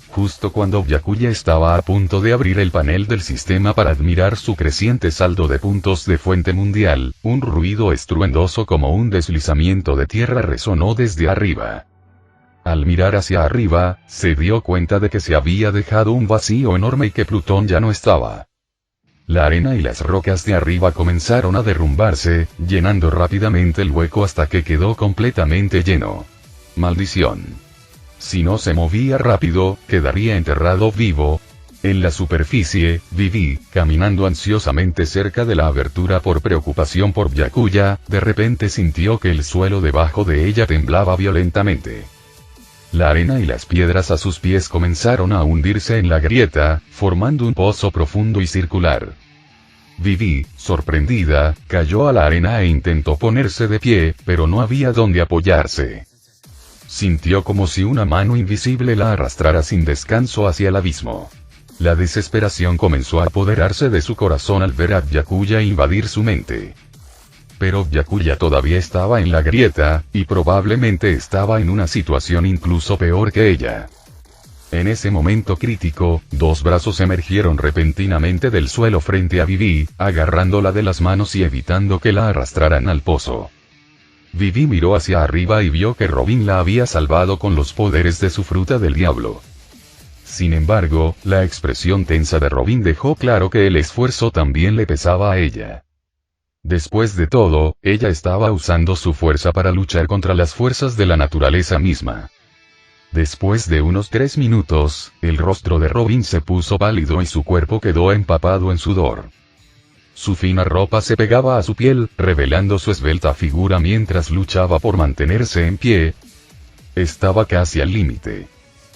Justo cuando Byakuya estaba a punto de abrir el panel del sistema para admirar su creciente saldo de puntos de fuente mundial, un ruido estruendoso como un deslizamiento de tierra resonó desde arriba. Al mirar hacia arriba, se dio cuenta de que se había dejado un vacío enorme y que Plutón ya no estaba. La arena y las rocas de arriba comenzaron a derrumbarse, llenando rápidamente el hueco hasta que quedó completamente lleno. ¡Maldición! Si no se movía rápido, quedaría enterrado vivo. En la superficie, Vivi, caminando ansiosamente cerca de la abertura por preocupación por Byakuya, de repente sintió que el suelo debajo de ella temblaba violentamente. La arena y las piedras a sus pies comenzaron a hundirse en la grieta, formando un pozo profundo y circular. Vivi, sorprendida, cayó a la arena e intentó ponerse de pie, pero no había dónde apoyarse. Sintió como si una mano invisible la arrastrara sin descanso hacia el abismo. La desesperación comenzó a apoderarse de su corazón al ver a Byakuya invadir su mente. Pero Byakuya todavía estaba en la grieta, y probablemente estaba en una situación incluso peor que ella. En ese momento crítico, dos brazos emergieron repentinamente del suelo frente a Vivi, agarrándola de las manos y evitando que la arrastraran al pozo. Vivi miró hacia arriba y vio que Robin la había salvado con los poderes de su fruta del diablo. Sin embargo, la expresión tensa de Robin dejó claro que el esfuerzo también le pesaba a ella. Después de todo, ella estaba usando su fuerza para luchar contra las fuerzas de la naturaleza misma. Después de unos 3 minutos, el rostro de Robin se puso pálido y su cuerpo quedó empapado en sudor. Su fina ropa se pegaba a su piel, revelando su esbelta figura mientras luchaba por mantenerse en pie. Estaba casi al límite.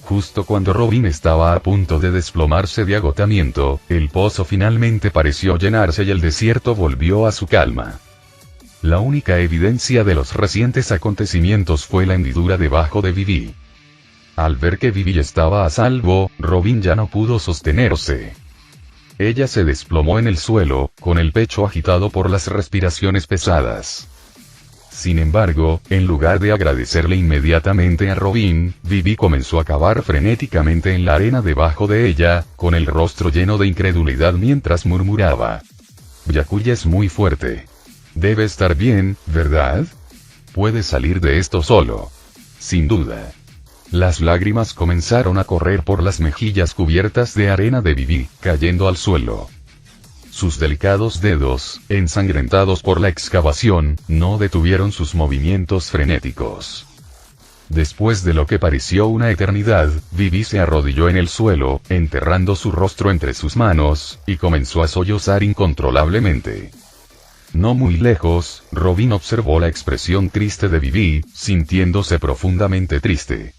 Justo cuando Robin estaba a punto de desplomarse de agotamiento, el pozo finalmente pareció llenarse y el desierto volvió a su calma. La única evidencia de los recientes acontecimientos fue la hendidura debajo de Vivi. Al ver que Vivi estaba a salvo, Robin ya no pudo sostenerse. Ella se desplomó en el suelo, con el pecho agitado por las respiraciones pesadas. Sin embargo, en lugar de agradecerle inmediatamente a Robin, Vivi comenzó a cavar frenéticamente en la arena debajo de ella, con el rostro lleno de incredulidad mientras murmuraba: Byakuya es muy fuerte. Debe estar bien, ¿verdad? Puede salir de esto solo. Sin duda. Las lágrimas comenzaron a correr por las mejillas cubiertas de arena de Vivi, cayendo al suelo. Sus delicados dedos, ensangrentados por la excavación, no detuvieron sus movimientos frenéticos. Después de lo que pareció una eternidad, Vivi se arrodilló en el suelo, enterrando su rostro entre sus manos, y comenzó a sollozar incontrolablemente. No muy lejos, Robin observó la expresión triste de Vivi, sintiéndose profundamente triste.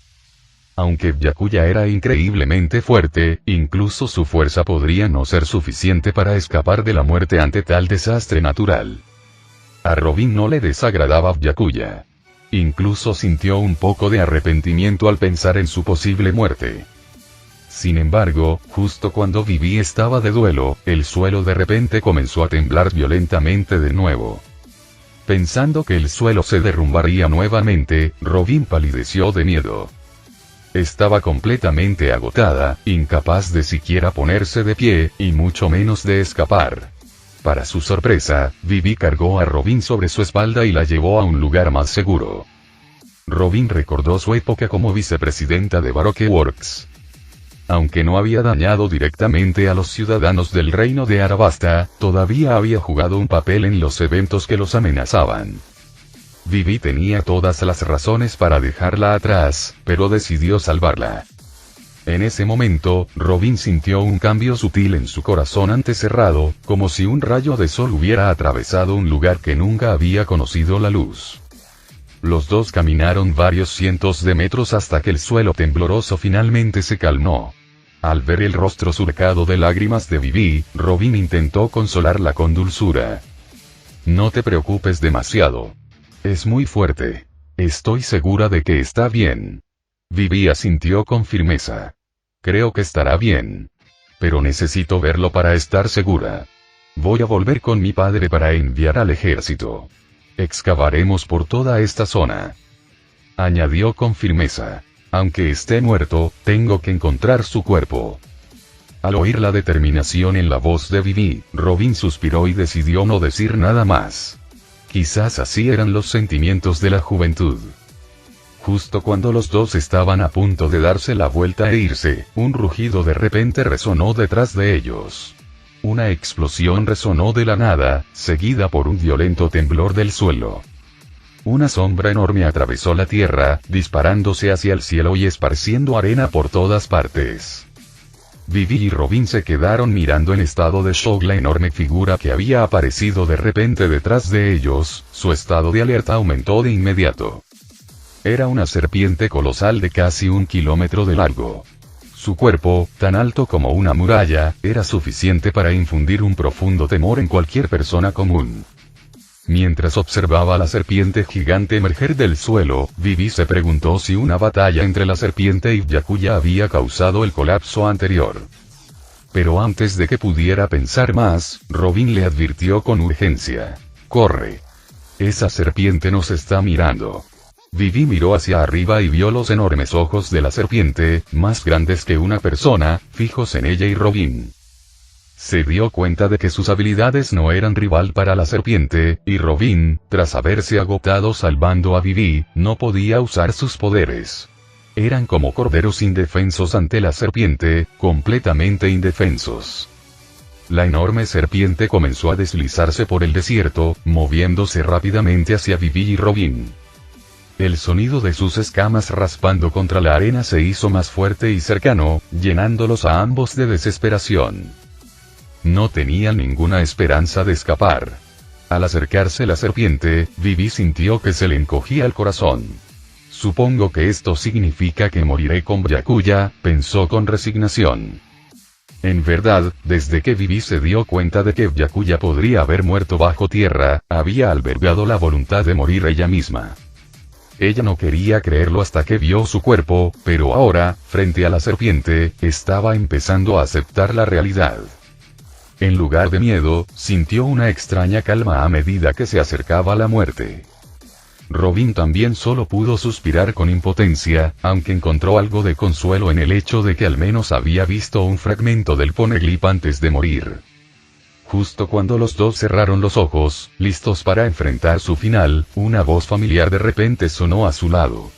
Aunque Byakuya era increíblemente fuerte, incluso su fuerza podría no ser suficiente para escapar de la muerte ante tal desastre natural. A Robin no le desagradaba Byakuya. Incluso sintió un poco de arrepentimiento al pensar en su posible muerte. Sin embargo, justo cuando Vivi estaba de duelo, el suelo de repente comenzó a temblar violentamente de nuevo. Pensando que el suelo se derrumbaría nuevamente, Robin palideció de miedo. Estaba completamente agotada, incapaz de siquiera ponerse de pie, y mucho menos de escapar. Para su sorpresa, Vivi cargó a Robin sobre su espalda y la llevó a un lugar más seguro. Robin recordó su época como vicepresidenta de Baroque Works. Aunque no había dañado directamente a los ciudadanos del reino de Arabasta, todavía había jugado un papel en los eventos que los amenazaban. Vivi tenía todas las razones para dejarla atrás, pero decidió salvarla. En ese momento, Robin sintió un cambio sutil en su corazón antecerrado, como si un rayo de sol hubiera atravesado un lugar que nunca había conocido la luz. Los dos caminaron varios cientos de metros hasta que el suelo tembloroso finalmente se calmó. Al ver el rostro surcado de lágrimas de Vivi, Robin intentó consolarla con dulzura. No te preocupes demasiado. Es muy fuerte. Estoy segura de que está bien. Vivi asintió con firmeza. Creo que estará bien. Pero necesito verlo para estar segura. Voy a volver con mi padre para enviar al ejército. Excavaremos por toda esta zona. Añadió con firmeza. Aunque esté muerto, tengo que encontrar su cuerpo. Al oír la determinación en la voz de Vivi, Robin suspiró y decidió no decir nada más. Quizás así eran los sentimientos de la juventud. Justo cuando los dos estaban a punto de darse la vuelta e irse, un rugido de repente resonó detrás de ellos. Una explosión resonó de la nada, seguida por un violento temblor del suelo. Una sombra enorme atravesó la tierra, disparándose hacia el cielo y esparciendo arena por todas partes. Vivi y Robin se quedaron mirando en estado de shock la enorme figura que había aparecido de repente detrás de ellos. Su estado de alerta aumentó de inmediato. Era una serpiente colosal de casi 1 kilómetro de largo. Su cuerpo, tan alto como una muralla, era suficiente para infundir un profundo temor en cualquier persona común. Mientras observaba a la serpiente gigante emerger del suelo, Vivi se preguntó si una batalla entre la serpiente y Byakuya había causado el colapso anterior. Pero antes de que pudiera pensar más, Robin le advirtió con urgencia. ¡Corre! Esa serpiente nos está mirando. Vivi miró hacia arriba y vio los enormes ojos de la serpiente, más grandes que una persona, fijos en ella y Robin. Se dio cuenta de que sus habilidades no eran rival para la serpiente, y Robin, tras haberse agotado salvando a Vivi, no podía usar sus poderes. Eran como corderos indefensos ante la serpiente, completamente indefensos. La enorme serpiente comenzó a deslizarse por el desierto, moviéndose rápidamente hacia Vivi y Robin. El sonido de sus escamas raspando contra la arena se hizo más fuerte y cercano, llenándolos a ambos de desesperación. No tenía ninguna esperanza de escapar. Al acercarse la serpiente, Vivi sintió que se le encogía el corazón. Supongo que esto significa que moriré con Byakuya, pensó con resignación. En verdad, desde que Vivi se dio cuenta de que Byakuya podría haber muerto bajo tierra, había albergado la voluntad de morir ella misma. Ella no quería creerlo hasta que vio su cuerpo, pero ahora, frente a la serpiente, estaba empezando a aceptar la realidad. En lugar de miedo, sintió una extraña calma a medida que se acercaba a la muerte. Robin también solo pudo suspirar con impotencia, aunque encontró algo de consuelo en el hecho de que al menos había visto un fragmento del Poneglyph antes de morir. Justo cuando los dos cerraron los ojos, listos para enfrentar su final, una voz familiar de repente sonó a su lado.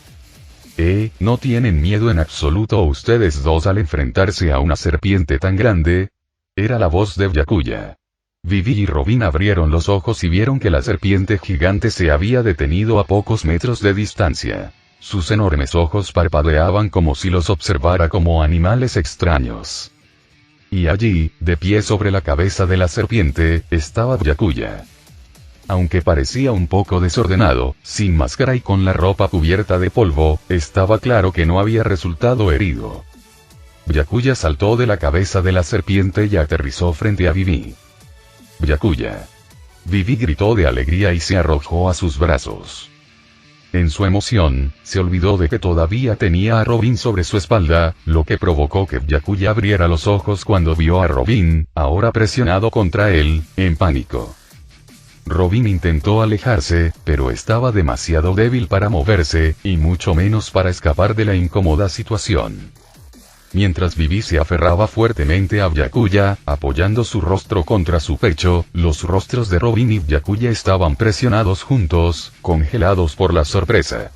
¿No tienen miedo en absoluto ustedes dos al enfrentarse a una serpiente tan grande? Era la voz de Byakuya. Vivi y Robin abrieron los ojos y vieron que la serpiente gigante se había detenido a pocos metros de distancia. Sus enormes ojos parpadeaban como si los observara como animales extraños. Y allí, de pie sobre la cabeza de la serpiente, estaba Byakuya. Aunque parecía un poco desordenado, sin máscara y con la ropa cubierta de polvo, estaba claro que no había resultado herido. Byakuya saltó de la cabeza de la serpiente y aterrizó frente a Vivi. Byakuya. Vivi gritó de alegría y se arrojó a sus brazos. En su emoción, se olvidó de que todavía tenía a Robin sobre su espalda, lo que provocó que Byakuya abriera los ojos cuando vio a Robin, ahora presionado contra él, en pánico. Robin intentó alejarse, pero estaba demasiado débil para moverse, y mucho menos para escapar de la incómoda situación. Mientras Vivi se aferraba fuertemente a Byakuya, apoyando su rostro contra su pecho, los rostros de Robin y Byakuya estaban presionados juntos, congelados por la sorpresa.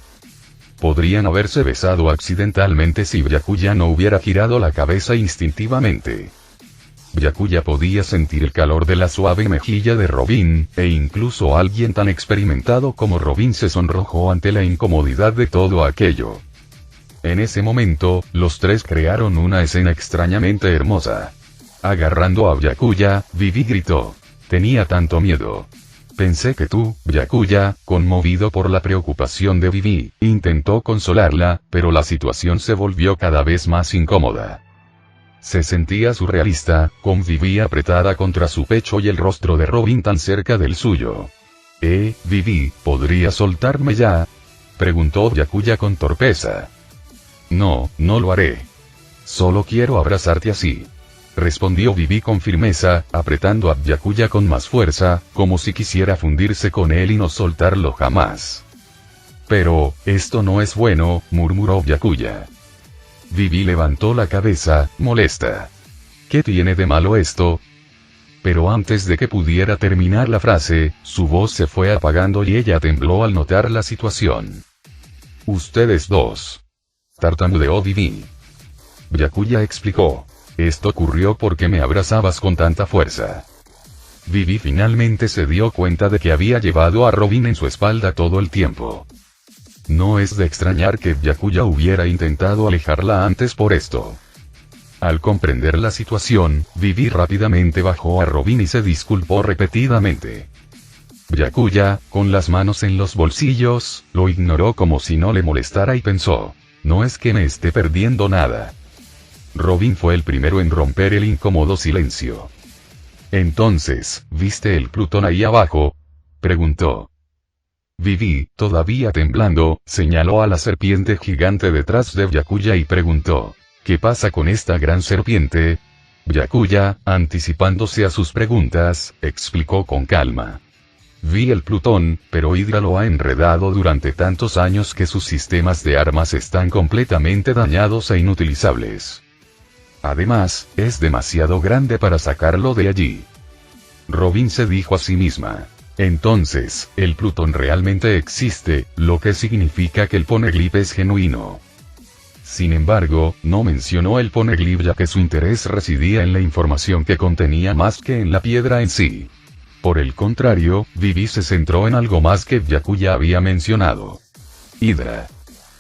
Podrían haberse besado accidentalmente si Byakuya no hubiera girado la cabeza instintivamente. Byakuya podía sentir el calor de la suave mejilla de Robin, e incluso alguien tan experimentado como Robin se sonrojó ante la incomodidad de todo aquello. En ese momento, los tres crearon una escena extrañamente hermosa. Agarrando a Byakuya, Vivi gritó. Tenía tanto miedo. Pensé que tú, Byakuya, conmovido por la preocupación de Vivi, intentó consolarla, pero la situación se volvió cada vez más incómoda. Se sentía surrealista, con Vivi apretada contra su pecho y el rostro de Robin tan cerca del suyo. Vivi, ¿podrías soltarme ya?, preguntó Byakuya con torpeza. No, no lo haré. Solo quiero abrazarte así, respondió Vivi con firmeza, apretando a Byakuya con más fuerza, como si quisiera fundirse con él y no soltarlo jamás. Pero, esto no es bueno, murmuró Byakuya. Vivi levantó la cabeza, molesta. ¿Qué tiene de malo esto? Pero antes de que pudiera terminar la frase, su voz se fue apagando y ella tembló al notar la situación. Ustedes dos, tartamudeó Vivi. Byakuya explicó. Esto ocurrió porque me abrazabas con tanta fuerza. Vivi finalmente se dio cuenta de que había llevado a Robin en su espalda todo el tiempo. No es de extrañar que Byakuya hubiera intentado alejarla antes por esto. Al comprender la situación, Vivi rápidamente bajó a Robin y se disculpó repetidamente. Byakuya, con las manos en los bolsillos, lo ignoró como si no le molestara y pensó. No es que me esté perdiendo nada. Robin fue el primero en romper el incómodo silencio. Entonces, ¿viste el Plutón ahí abajo?, preguntó. Vivi, todavía temblando, señaló a la serpiente gigante detrás de Byakuya y preguntó. ¿Qué pasa con esta gran serpiente? Byakuya, anticipándose a sus preguntas, explicó con calma. Vi el Plutón, pero Hydra lo ha enredado durante tantos años que sus sistemas de armas están completamente dañados e inutilizables. Además, es demasiado grande para sacarlo de allí. Robin se dijo a sí misma. Entonces, el Plutón realmente existe, lo que significa que el Poneglyph es genuino. Sin embargo, no mencionó el Poneglyph ya que su interés residía en la información que contenía más que en la piedra en sí. Por el contrario, Vivi se centró en algo más que Byakuya había mencionado. Hydra.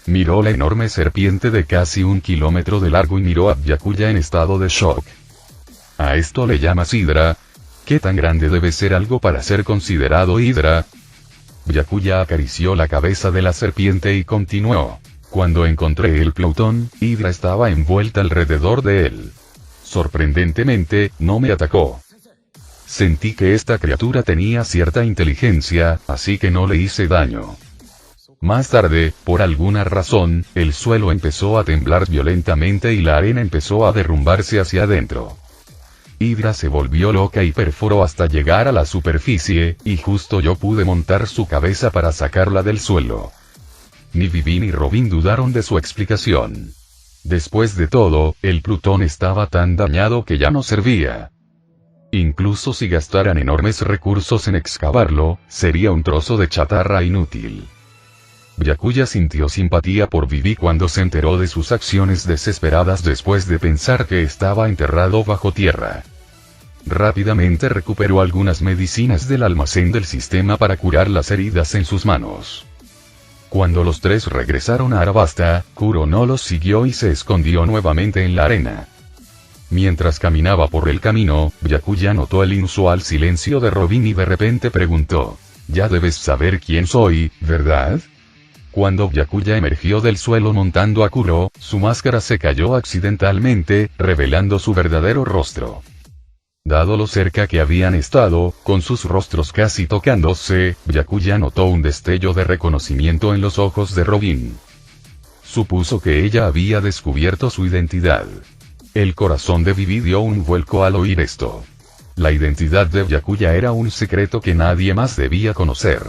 Miró la enorme serpiente de casi 1 kilómetro de largo y miró a Byakuya en estado de shock. ¿A esto le llamas Hydra? ¿Qué tan grande debe ser algo para ser considerado Hydra? Byakuya acarició la cabeza de la serpiente y continuó. Cuando encontré el Plutón, Hydra estaba envuelta alrededor de él. Sorprendentemente, no me atacó. Sentí que esta criatura tenía cierta inteligencia, así que no le hice daño. Más tarde, por alguna razón, el suelo empezó a temblar violentamente y la arena empezó a derrumbarse hacia adentro. Hydra se volvió loca y perforó hasta llegar a la superficie, y justo yo pude montar su cabeza para sacarla del suelo. Ni Vivi ni Robin dudaron de su explicación. Después de todo, el Plutón estaba tan dañado que ya no servía. Incluso si gastaran enormes recursos en excavarlo, sería un trozo de chatarra inútil. Byakuya sintió simpatía por Vivi cuando se enteró de sus acciones desesperadas después de pensar que estaba enterrado bajo tierra. Rápidamente recuperó algunas medicinas del almacén del sistema para curar las heridas en sus manos. Cuando los tres regresaron a Arabasta, Kuro no los siguió y se escondió nuevamente en la arena. Mientras caminaba por el camino, Byakuya notó el inusual silencio de Robin y de repente preguntó. Ya debes saber quién soy, ¿verdad? Cuando Byakuya emergió del suelo montando a Kuro, su máscara se cayó accidentalmente, revelando su verdadero rostro. Dado lo cerca que habían estado, con sus rostros casi tocándose, Byakuya notó un destello de reconocimiento en los ojos de Robin. Supuso que ella había descubierto su identidad. El corazón de Vivi dio un vuelco al oír esto. la identidad de Byakuya era un secreto que nadie más debía conocer.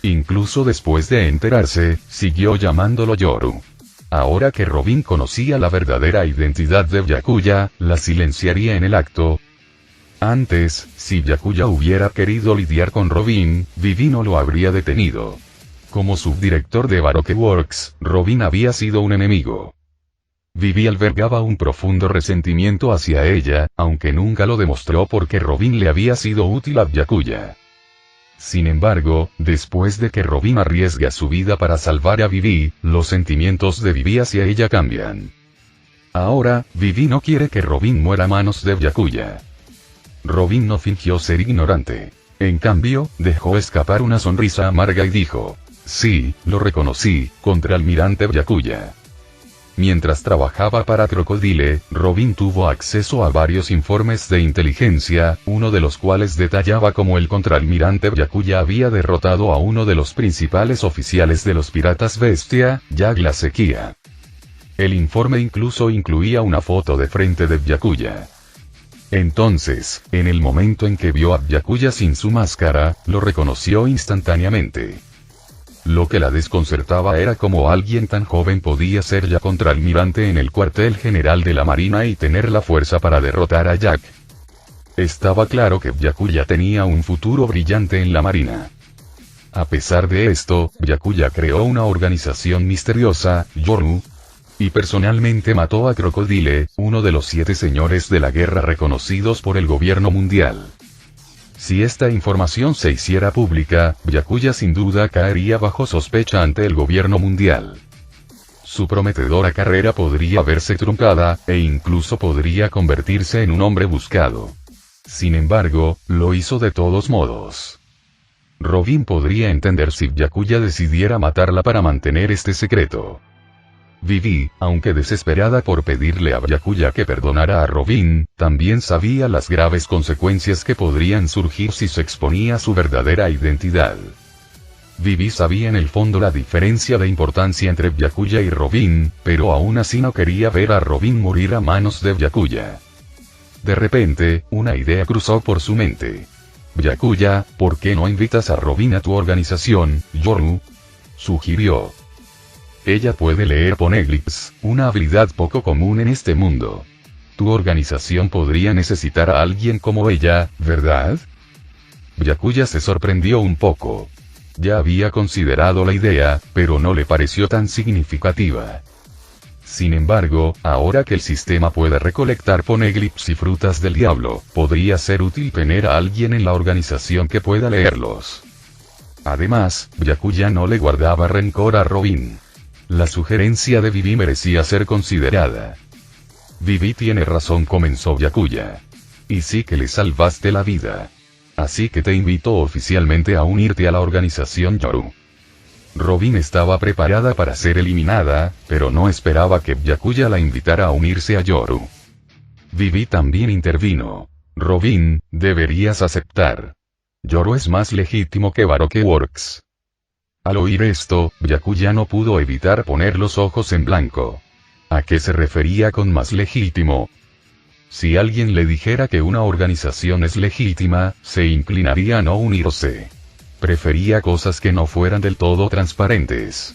Incluso después de enterarse, siguió llamándolo Yoru. Ahora que Robin conocía la verdadera identidad de Byakuya, la silenciaría en el acto. Antes, si Byakuya hubiera querido lidiar con Robin, Vivi no lo habría detenido. Como subdirector de Baroque Works, Robin había sido un enemigo. Vivi albergaba un profundo resentimiento hacia ella, aunque nunca lo demostró porque Robin le había sido útil a Byakuya. Sin embargo, después de que Robin arriesga su vida para salvar a Vivi, los sentimientos de Vivi hacia ella cambian. Ahora, Vivi no quiere que Robin muera a manos de Byakuya. Robin no fingió ser ignorante. En cambio, dejó escapar una sonrisa amarga y dijo: sí, lo reconocí, contraalmirante Byakuya. Mientras trabajaba para Crocodile, Robin tuvo acceso a varios informes de inteligencia, uno de los cuales detallaba cómo el contraalmirante Byakuya había derrotado a uno de los principales oficiales de los piratas bestia, Jack la Sequía. El informe incluso incluía una foto de frente de Byakuya. Entonces, en el momento en que vio a Byakuya sin su máscara, lo reconoció instantáneamente. Lo que la desconcertaba era cómo alguien tan joven podía ser ya contraalmirante en el cuartel general de la Marina y tener la fuerza para derrotar a Jack. Estaba claro que Byakuya tenía un futuro brillante en la Marina. A pesar de esto, Byakuya creó una organización misteriosa, Yoru, y personalmente mató a Crocodile, uno de los 7 señores de la guerra reconocidos por el gobierno mundial. Si esta información se hiciera pública, Byakuya sin duda caería bajo sospecha ante el gobierno mundial. Su prometedora carrera podría verse truncada, e incluso podría convertirse en un hombre buscado. Sin embargo, lo hizo de todos modos. Robin podría entender si Byakuya decidiera matarla para mantener este secreto. Vivi, aunque desesperada por pedirle a Byakuya que perdonara a Robin, también sabía las graves consecuencias que podrían surgir si se exponía su verdadera identidad. Vivi sabía en el fondo la diferencia de importancia entre Byakuya y Robin, pero aún así no quería ver a Robin morir a manos de Byakuya. De repente, una idea cruzó por su mente. Byakuya, ¿por qué no invitas a Robin a tu organización, Yoru? Sugirió. Ella puede leer poneglyphs, una habilidad poco común en este mundo. Tu organización podría necesitar a alguien como ella, ¿verdad? Byakuya se sorprendió un poco. Ya había considerado la idea, pero no le pareció tan significativa. Sin embargo, ahora que el sistema puede recolectar poneglyphs y frutas del diablo, podría ser útil tener a alguien en la organización que pueda leerlos. Además, Byakuya no le guardaba rencor a Robin. La sugerencia de Vivi merecía ser considerada. Vivi tiene razón, comenzó Byakuya. Y sí que le salvaste la vida. Así que te invito oficialmente a unirte a la organización Yoru. Robin estaba preparada para ser eliminada, pero no esperaba que Byakuya la invitara a unirse a Yoru. Vivi también intervino. Robin, deberías aceptar. Yoru es más legítimo que Baroque Works. Al oír esto, Byakuya no pudo evitar poner los ojos en blanco. ¿A qué se refería con más legítimo? Si alguien le dijera que una organización es legítima, se inclinaría a no unirse. Prefería cosas que no fueran del todo transparentes.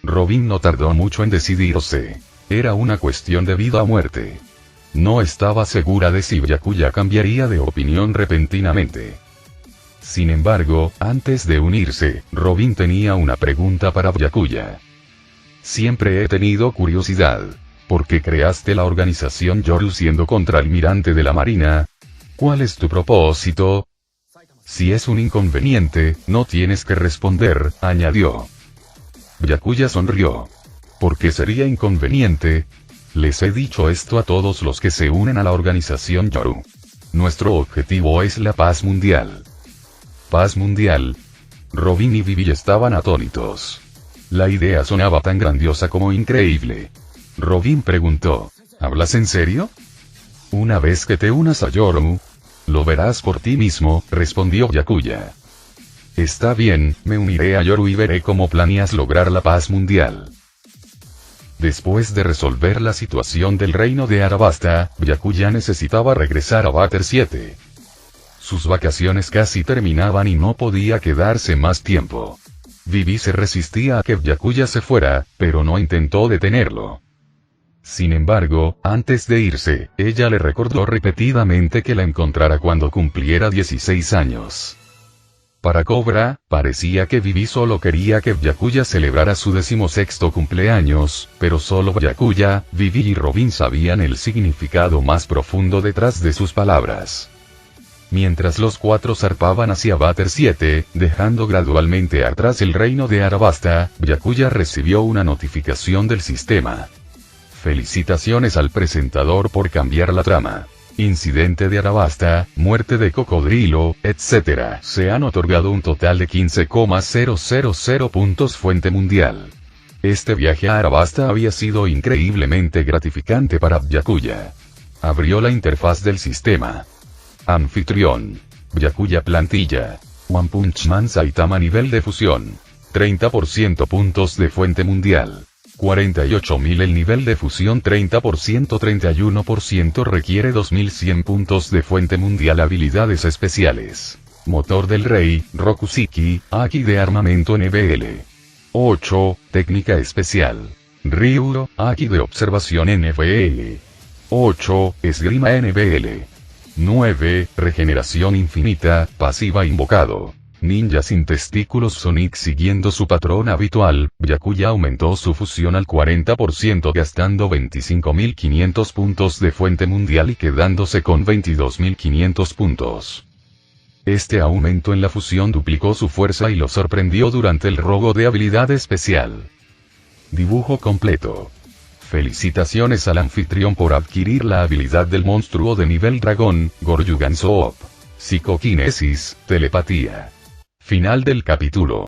Robin no tardó mucho en decidirse. Era una cuestión de vida o muerte. No estaba segura de si Byakuya cambiaría de opinión repentinamente. Sin embargo, antes de unirse, Robin tenía una pregunta para Byakuya. Siempre he tenido curiosidad. ¿Por qué creaste la organización Yoru siendo contraalmirante de la Marina? ¿Cuál es tu propósito? Si es un inconveniente, no tienes que responder, añadió. Byakuya sonrió. ¿Por qué sería inconveniente? Les he dicho esto a todos los que se unen a la organización Yoru. Nuestro objetivo es la paz mundial. ¿Paz mundial? Robin y Vivi estaban atónitos. La idea sonaba tan grandiosa como increíble. Robin preguntó, ¿hablas en serio? Una vez que te unas a Yoru, lo verás por ti mismo, respondió Byakuya. Está bien, me uniré a Yoru y veré cómo planeas lograr la paz mundial. Después de resolver la situación del reino de Arabasta, Byakuya necesitaba regresar a Bater 7. Sus vacaciones casi terminaban y no podía quedarse más tiempo. Vivi se resistía a que Byakuya se fuera, pero no intentó detenerlo. Sin embargo, antes de irse, ella le recordó repetidamente que la encontrara cuando cumpliera 16 años. Para Cobra, parecía que Vivi solo quería que Byakuya celebrara su 16º cumpleaños, pero solo Byakuya, Vivi y Robin sabían el significado más profundo detrás de sus palabras. Mientras los cuatro zarpaban hacia Bater 7, dejando gradualmente atrás el reino de Arabasta, Byakuya recibió una notificación del sistema. Felicitaciones al presentador por cambiar la trama. Incidente de Arabasta, muerte de cocodrilo, etc. Se han otorgado un total de 15,000 puntos fuente mundial. Este viaje a Arabasta había sido increíblemente gratificante para Byakuya. Abrió la interfaz del sistema. Anfitrión. Byakuya plantilla. One Punch Man Saitama nivel de fusión. 30% puntos de fuente mundial. 48.000 el nivel de fusión 30%, 31% requiere 2100 puntos de fuente mundial. Habilidades especiales. Motor del rey, Rokusiki, Aki de armamento NBL. 8, técnica especial. Ryuro, Aki de observación NBL. 8, esgrima NBL. 9, regeneración infinita, pasiva invocado. Ninja sin testículos Sonic. Siguiendo su patrón habitual, Byakuya aumentó su fusión al 40% gastando 25.500 puntos de fuente mundial y quedándose con 22.500 puntos. Este aumento en la fusión duplicó su fuerza y lo sorprendió durante el robo de habilidad especial. Dibujo completo. Felicitaciones al anfitrión por adquirir la habilidad del monstruo de nivel dragón, Goryugan Soop. Psicoquinesis, telepatía. Final del capítulo.